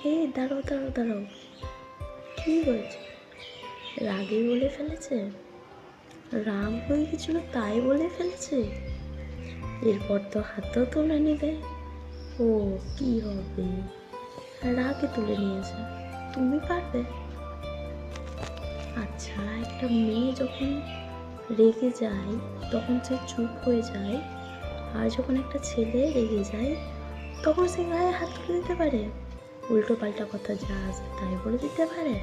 এই দাঁড়াও দাঁড়াও দাঁড়াও, কী হয়েছে? রাগে বলে ফেলেছে? রাগ হয়ে গেছিল তাই বলে ফেলেছে? এরপর তো হাতও তুলে নেবে। ও কি হবে, রাগে তুলে নিয়েছে, তুমি পারবে? আচ্ছা, একটা মেয়ে যখন রেগে যায় তখন সে চুপ হয়ে যায়, আর যখন একটা ছেলে রেগে যায় তখন সে গায়ে হাত তুলে দিতে পারে, উল্টো পাল্টা কথা যা আসে তাই বলে দিতে পারে।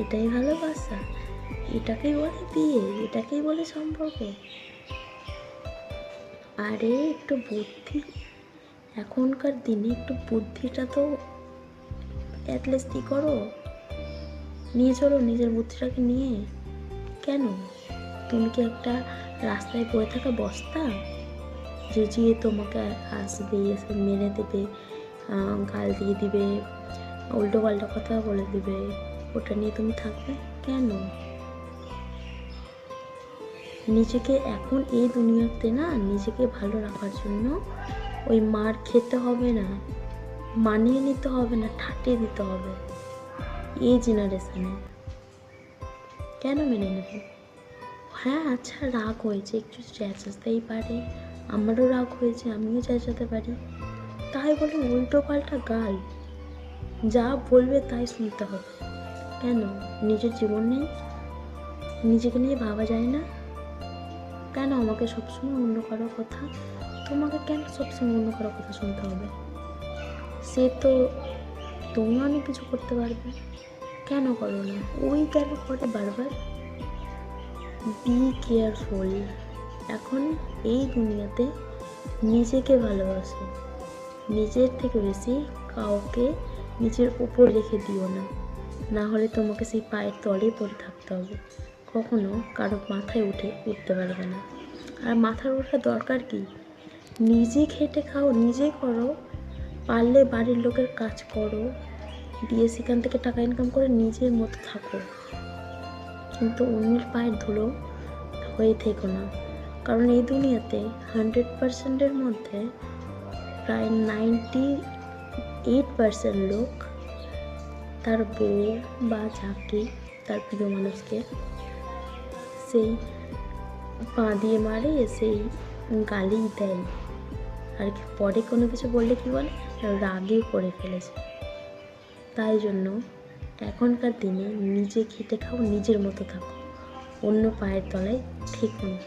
এটাই ভালোবাসা, এটাকেই বলে বিয়ে, এটাকেই বলে সম্পর্ক। আরে একটু বুদ্ধি, এখনকার দিনে একটু বুদ্ধিটা তো অ্যাটলিস্ট করো, নিয়ে চলো নিজের বুদ্ধিটাকে নিয়ে। কেন, তুমি কি একটা রাস্তায় পড়ে থাকা বস্তা যে তোমাকে আসবে, এসে মেরে দেবে, গাল দিয়ে দিবে, উল্টো পাল্টা কথা বলে দিবে, ওটা নিয়ে তুমি থাকবে কেন? নিজেকে এখন এই দুনিয়াতে না, নিজেকে ভালো রাখার জন্য ওই মার খেতে হবে না, মানিয়ে নিতে হবে না, ঠাটিয়ে দিতে হবে। এই জেনারেশনে কেন মেনে নেবে? হ্যাঁ আচ্ছা, রাগ হয়েছে, একটু চেঁচাতেই পারে, আমারও রাগ হয়েছে, আমিও চেঁচাতে পারি, তাই বলে উল্টো পাল্টা গাল, যা বলবে তাই শুনতে হবে কেন? নিজের জীবন নেই, নিজেকে নিয়ে ভাবা যায় না কেন? আমাকে সবসময় অন্য কারো কথা, তোমাকে কেন সবসময় অন্য কারো কথা শুনতে হবে? সে তো তুমি অনেক কিছু করতে পারবে, কেন করো না? ওই কেন করে বারবার? বি কেয়ারফুল, এখন এই দুনিয়াতে নিজেকে ভালোবাসো, নিজের থেকে বেশি কাউকে নিজের উপর রেখে দিও না, না হলে তোমাকে সেই পায়ের তলে পড়ে থাকতে হবে, কখনো কারো মাথায় উঠতে পারবে না। আর মাথার ওঠা দরকার কি? নিজে খেটে খাও, নিজে করো, পারলে বাড়ির লোকের কাজ করো, দিয়ে সেখান থেকে টাকা ইনকাম করে নিজের মতো থাকো, কিন্তু অন্যের পায়ের ধুলো হয়ে থেকো না। কারণ এই দুনিয়াতে 100%-এর মধ্যে প্রায় 98% লোক তার বউ বা যাকে, তার প্রিয় মানুষকে সেই পা দিয়ে মারে, সেই গালি দেয়, আর কি পরে কোনো কিছু বললে কি বলে, রাগে করে ফেলেছে। তাই জন্য এখনকার দিনে নিজে খেটে খাও, নিজের মতো থাকো, অন্য পায়ের তলায় থেকো না।